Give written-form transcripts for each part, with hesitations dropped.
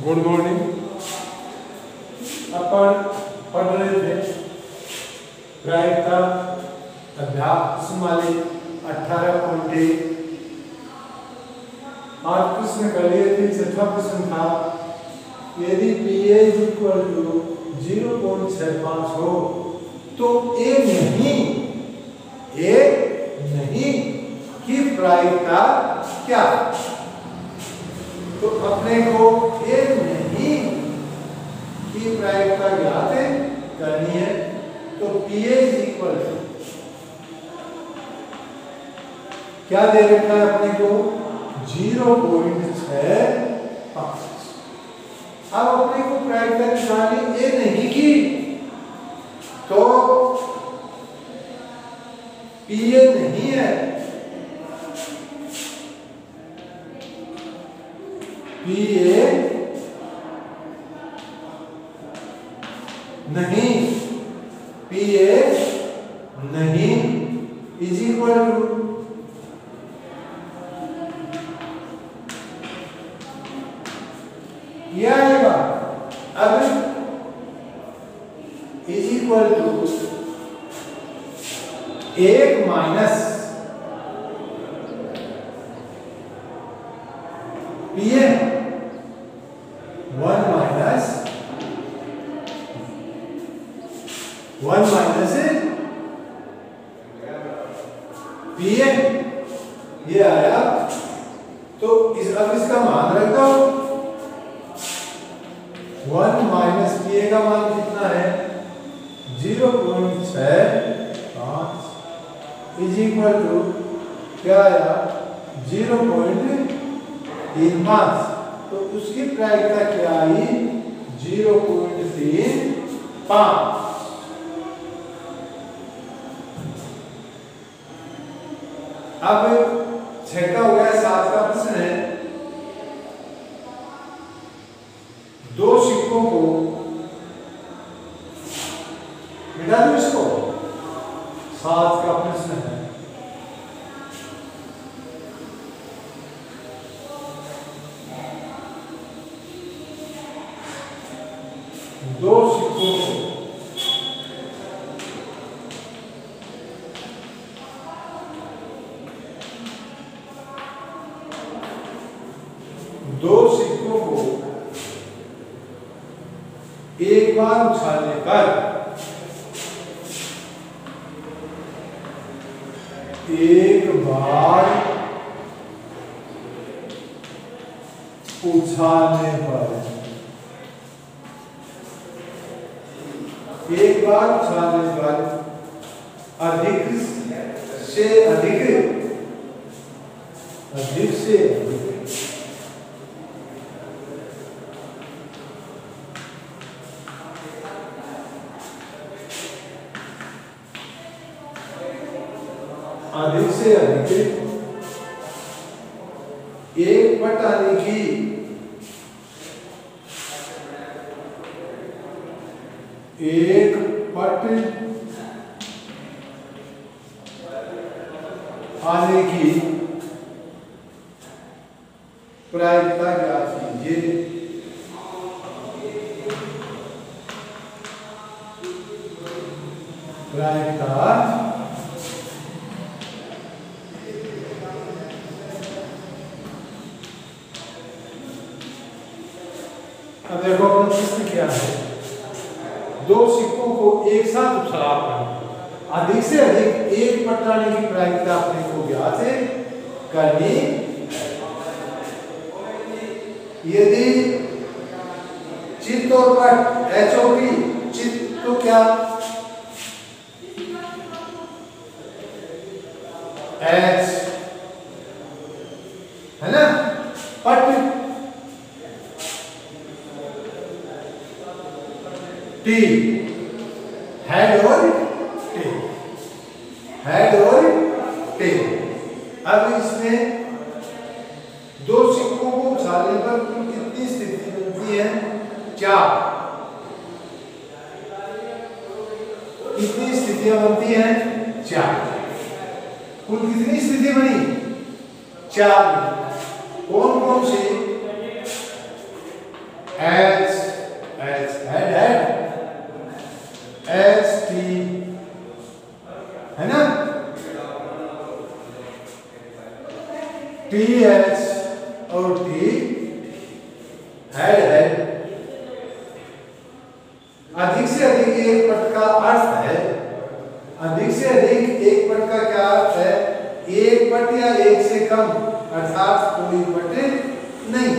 Good morning. अपन पढ़ रहे थे प्रायिकता अभ्यास वाले 18 पॉइंट। आज प्रश्न कर लिए थे। छठा प्रश्न था, यदि PA = 0.65 हो तो A नहीं की प्रायिकता क्या? तो अपने को A नहीं की प्रायिकता ज्ञात करनी है। तो PA = क्या दे रखा है अपने को? 0.65। अब अपने को प्रायिकता निकालनी A नहीं की, तो PA नहीं है, PA नहीं, PA नहीं = यह आएगा। अब = 1 माइनस PA 1 माइनस PA ये आया। तो अब इसका मान रख दो। 1 माइनस PA का मान कितना है? 0.65 = क्या आया? 0.35। तो उसकी प्रायिकता क्या आई? 0.35। अब 6 का हो गया। 7 का प्रश्न है, दो सिक्कों को मिटा दो इसको। 7 का प्रश्न है, दो सिक्कों को एक बार उछालने पर अधिक से अधिक एक पट आने की प्रायिकता ज्ञात कीजिए। प्रायिकता अब देखो अपना प्रश्न क्या है। दो सिक्कों को एक साथ उछालकर अधिक से अधिक एक पट आने की प्रायिकता अपने को ज्ञात करनी। यदि चित्त और पट HOP, चित्त तो क्या H है ना, पट T, हेड और टेल। अब इसमें दो सिक्कों को उछालने पर कुल कितनी स्थिति बनती है? 4। कितनी स्थितियां बनती हैं? 4। कुल कितनी स्थिति बनी? 4। कौन कौन सी? H H head head H T है ना, टी एच और टी हेड हेड। अधिक से अधिक एक पट का अर्थ है, अधिक से अधिक एक पट का क्या अर्थ है, एक पट या एक से कम अर्थात कोई पट नहीं।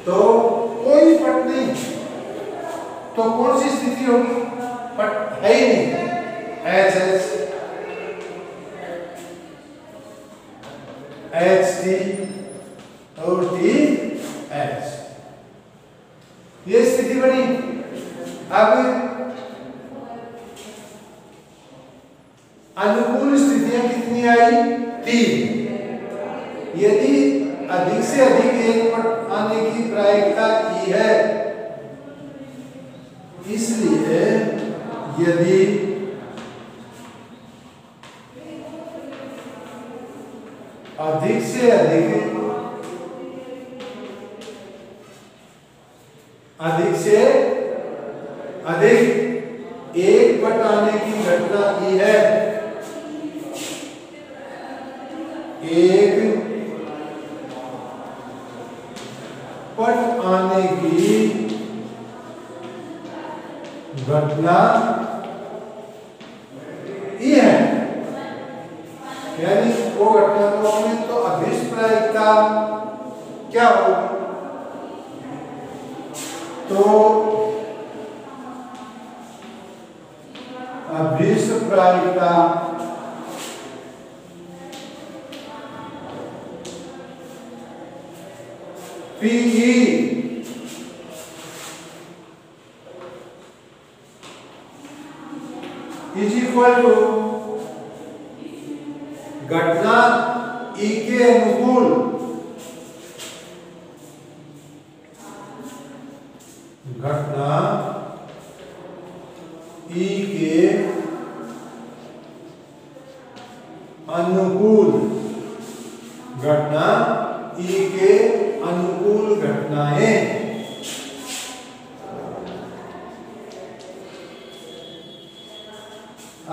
तो कोई पट नहीं तो कौन सी स्थिति होगी, पट है ही नहीं, एच एच एच टी और टी एच, ये स्थिति बनी। अब अनुकूल स्थितियां कितनी आई, 3। यदि अधिक से अधिक एक पट आने की प्रायिकता ई है, इसलिए यदि अधिक से अधिक एक पट आने की घटना ई है, एक पट आने की घटना ई है, यानी वो घटना को हमें तो अभिष्ट प्रायिकता क्या होगी, तो अभिष्ट प्रायिकता पीई इज इक्वल टू घटना ई के अनुकूल घटना ई के अनुकूल घटना ई के अनुकूल घटनाएं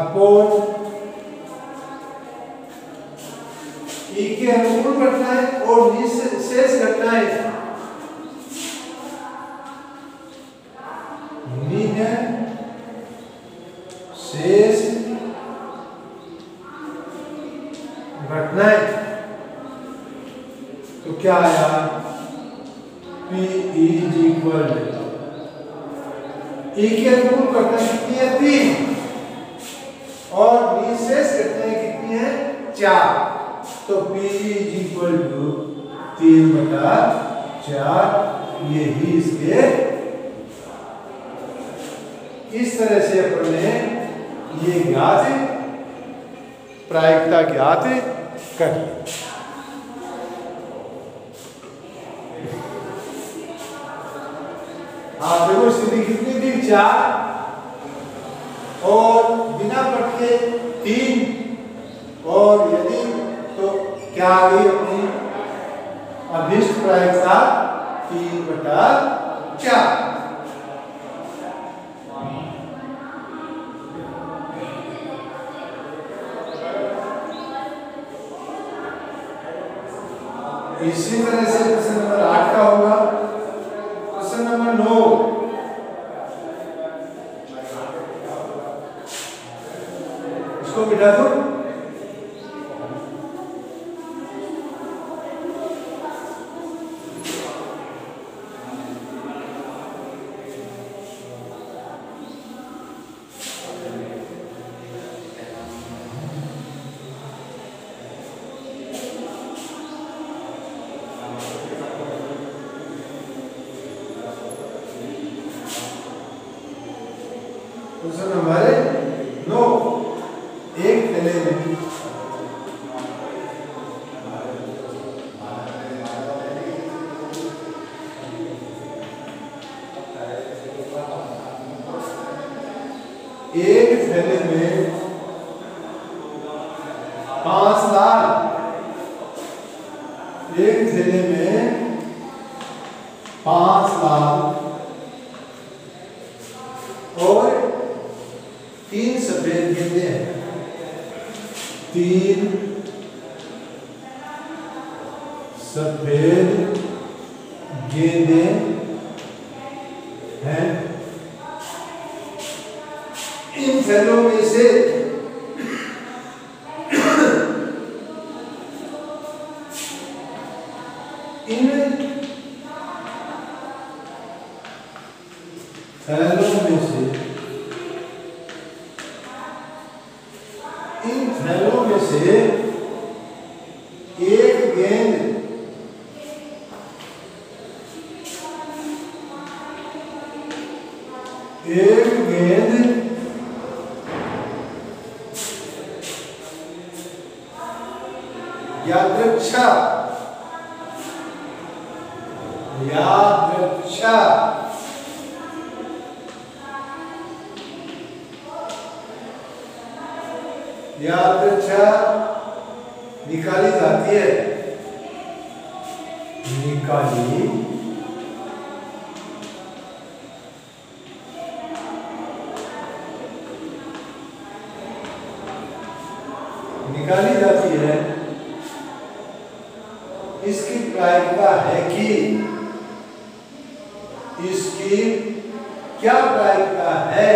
अपोन ई के अनुकूल घटनाएं और निशेष घटनाएं शेष घटनाएं, तो क्या आया, P इज इक्वल ई के अनुकूल घटनाएं कितनी है, 3 और निशेष घटनाएं कितनी है, 4। तो P इज इक्वल टू 3/4, यही इसके, इस तरह से अपन ने ये ज्ञात प्रायिकता ज्ञात कर ली। हाँ देखो स्थिति कितनी थी, 4 और बिना पट के 3, और यदि तो क्या आ गई अपनी अभिष्ट प्रायिकता 3/4। इसी तरह से क्वेश्चन नंबर 8 का होगा। क्वेश्चन नंबर 9, इसको मिटा दो। क्वेश्चन नंबर 9, एक थैले में एक थैले में 5 लाल, एक थैले में 5 लाल 3 सफेद गेंदें हैं। इन थैलों में से इन थैलों में से एक गेंद यादृच्छा निकाली जाती है। निकाली जाती है। इसकी प्रायिकता है कि इसकी क्या प्रायिकता है?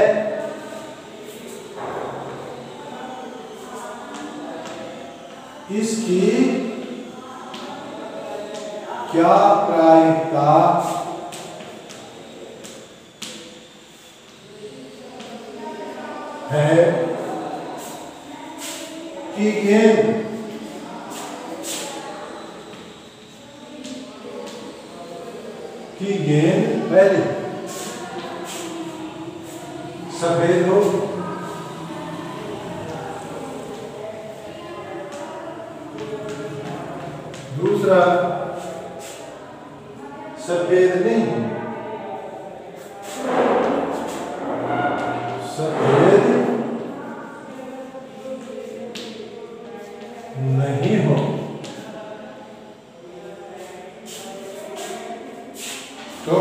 इसकी क्या प्रायिकता है कि गेंद पहले सफेद हो, दूसरा सफेद नहीं, सफेद नहीं हो। तो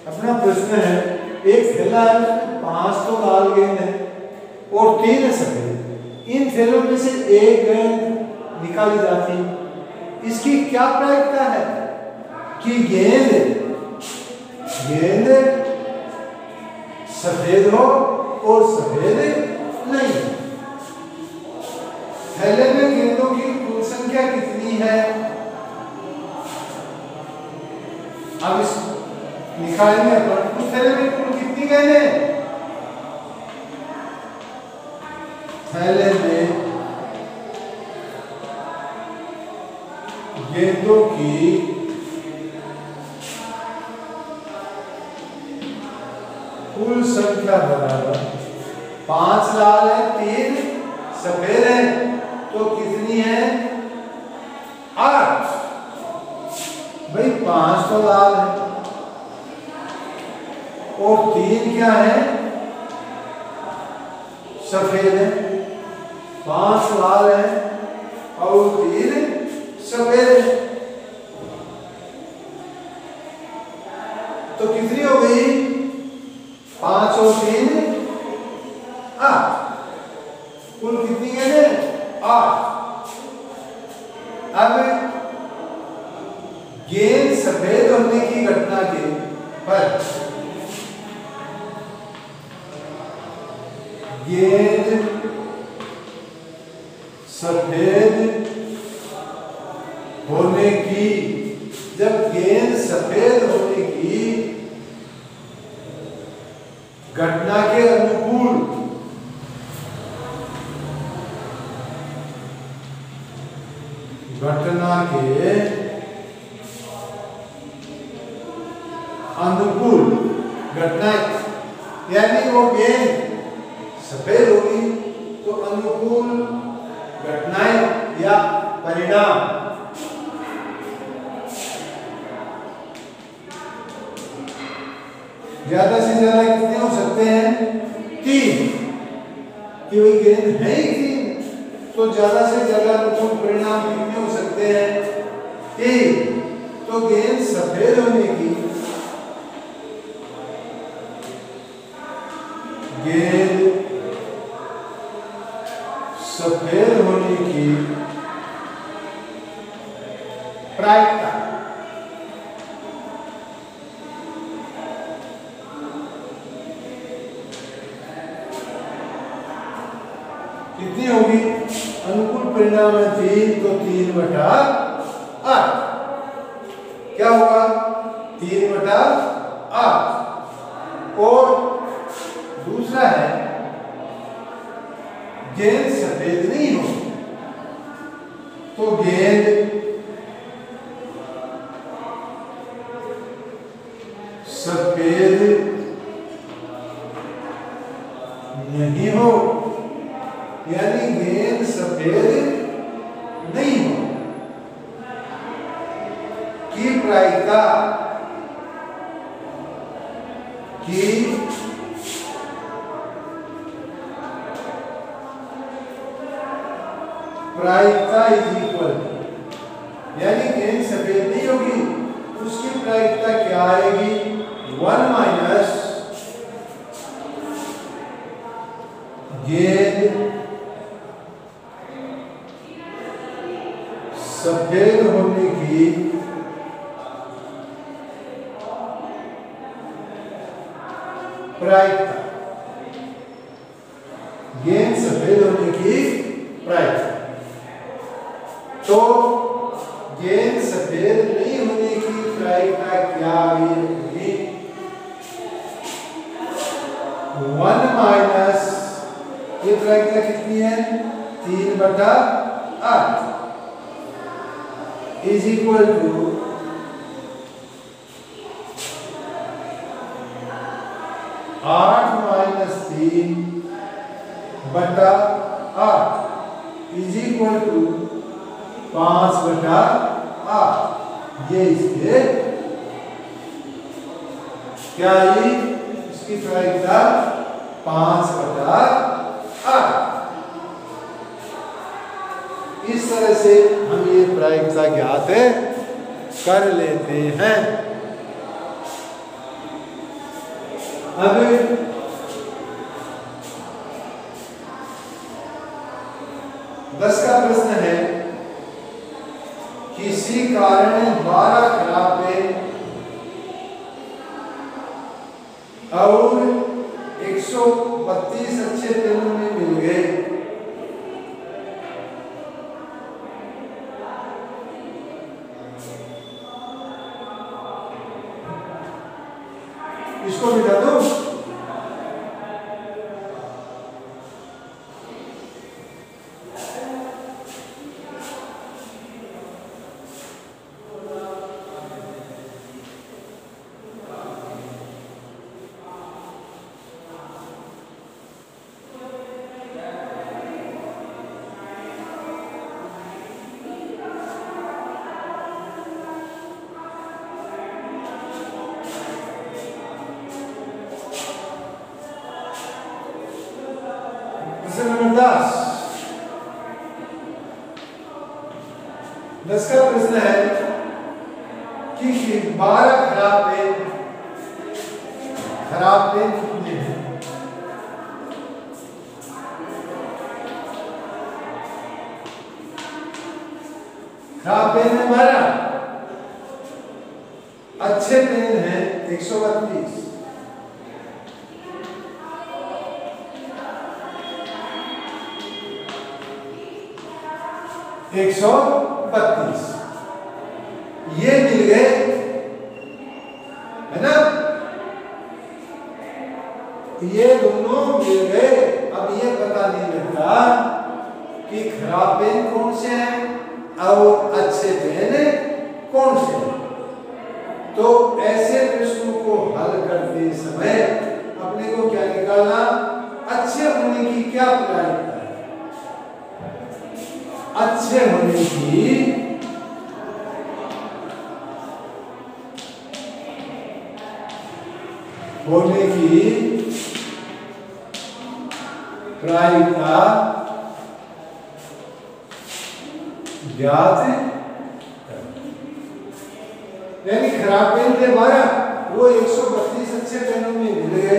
अपना प्रश्न है, एक थैला है उसमें 5 तो लाल गेंद है और 3 है सफेद। इन थैलों में से एक गेंद निकाली जाती, इसकी क्या प्रायिकता है कि गेंद सफेद हो और सफेद नहीं। थैले में गेंदों की कुल संख्या कितनी है? अब इस निकालेंगे अपन। उस थैले में कुल कितनी गेंदें? थैले में गेंदों की कुल संख्या बराबर 5 लाल है, 3 सफेद है, तो कितनी है? 8। भाई 5 तो लाल है और 3 क्या है? सफेद है। 5 लाल है और 3 सफेद है, तो कितनी हो गई? 5 और 3 8। कुल कितनी गेंदें? 8। अब गेंद सफेद होने की घटना के पर गेंद सफेद होने की, जब गेंद सफेद होने की घटना के अनुकूल घटना, यानी वो गेंद सफेद होगी तो अनुकूल घटनाएं या परिणाम ज्यादा से ज्यादा कितने हो सकते हैं? 3। कि वही गेंद है ही 3, तो ज्यादा से ज्यादा अनुकूल परिणाम कितने हो सकते हैं? 3। तो गेंद सफेद होने की गेंद सफेद होने की प्रायिकता कितनी होगी? अनुकूल परिणाम है 3, तो 3/8 क्या होगा? 3/8। और दूसरा है गेंद सफेद नहीं हो, तो गेंद सफेद नहीं हो, यानी गेंद सफेद नहीं हो की प्रायिकता इज इक्वल, यानी गेंद सफेद नहीं होगी, उसकी प्रायिकता क्या आएगी? 1 माइनस गेंद सफेद होने की प्रायिकता, गेंद सफेद होने की प्रायिकता। तो गेंद सफेद नहीं होने की प्रायिकता क्या होगी? 1 माइनस ये प्रायिकता कितनी है? 3/8 is equal to 8 minus 3/8 is equal to 5/8। ये इसके क्या आई? इसकी प्रायिकता 5/8। इस तरह से हम ये प्रायिकता ज्ञात कर लेते हैं। अब 10 का प्रश्न है, किसी कारण 12 खराब पेन और 132 अच्छे पेनों में मिल गए, इसको मिटा दो। नंबर 10 का प्रश्न है कि 12 खराब पेन कितने हैं? खराब पेन है 12, अच्छे पेन है 132। ये मिल गए, है ना? ये दोनों मिल गए। अब ये पता नहीं लगता कि खराब पेन कौन से हैं और अच्छे पेन कौन से हैं। तो ऐसे प्रश्नों को हल करते समय अपने को क्या निकालना? अच्छे होने की क्या प्रायिकता है? अच्छे होने की प्रायिकता ज्ञात, यानी खराब पेन थे 12, वो 132 अच्छे पेनों में मिल गए।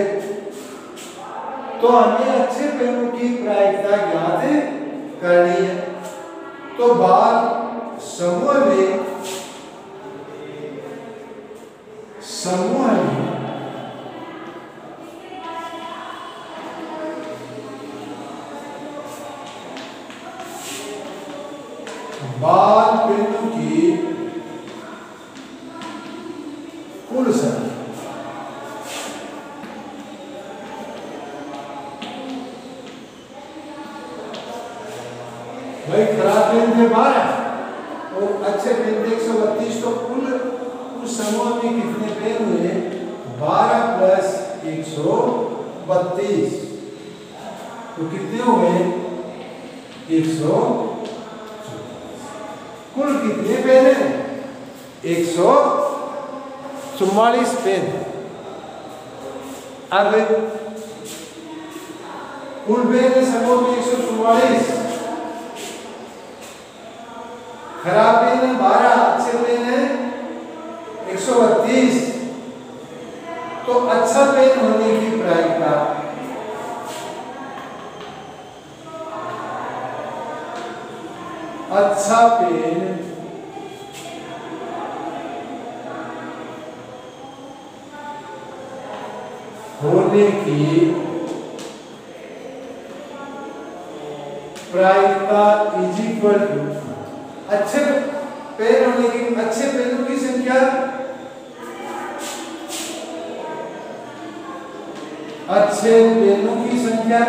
तो हमें अच्छे पेनों की प्रायिकता ज्ञात करनी है। तो बाल समूह में बाल पेनों की कुल संख्या भाई खराब पेन थे 12 और अच्छे पेन थे 132, तो कुल उस समूह में कितने पेन हुए? 12 प्लस 132, तो कितने हुए? 100। कुल कितने पेन है? 144 पेन। अब कुल पेन है समूह में 144, खराब पेन है 12, अच्छे पेन है 132, तो अच्छा पेन होने की प्रायिकता अच्छा पेन होने की प्रायिकता इज इक्वल टू अच्छे पेन होने की अच्छे पेनों की संख्या अच्छे पेनों की संख्या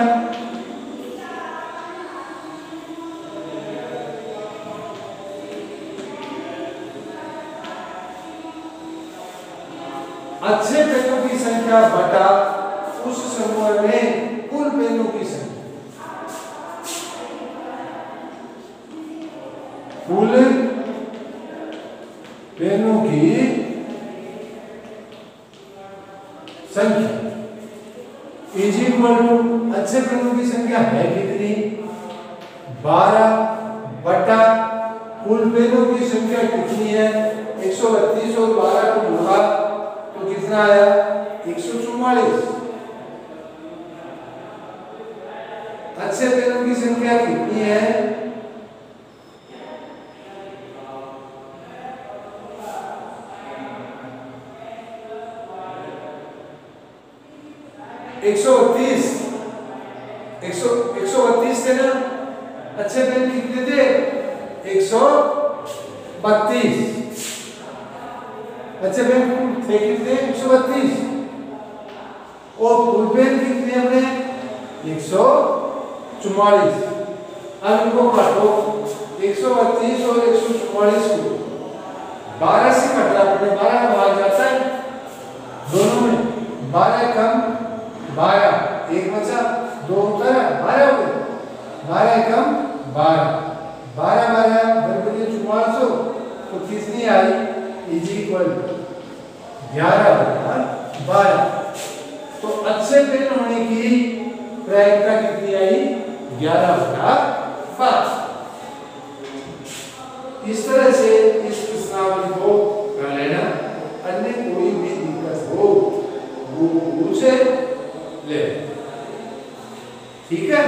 अच्छे पेनों की संख्या बटा उस समूह में कुल पेनों की संख्या। कुल पेनों की संख्या इज इक्वल टू अच्छे पेनों की संख्या है कितनी? 12 बटा कुल पेनों की संख्या कितनी है? 132 और 12 को जोड़ा तो कितना आया? 144। अच्छे पेनों की संख्या कितनी है? 132 थे ना? अच्छे पेन कितने थे? 132। अच्छे पेन थे कितने? 132। और फुल पेन कितने हमने? 144। अब इनको काटो, 132 और 144 को 12 से काटना पड़े, 12 भाग जाता है दोनों में, 12 कम 12, एक बचा, 2 उतर 12 हो गए, 12 कम 12, 12 बराबर 4400, तो कितनी आई? Is equal 11/12। तो अच्छे पेन होने की प्रायिकता कितनी आई? 11/12। इस तरह से इस प्रश्नावली को कर लेना। अन्य कोई भी दिक्कत हो वो पूछे ले, ठीक है।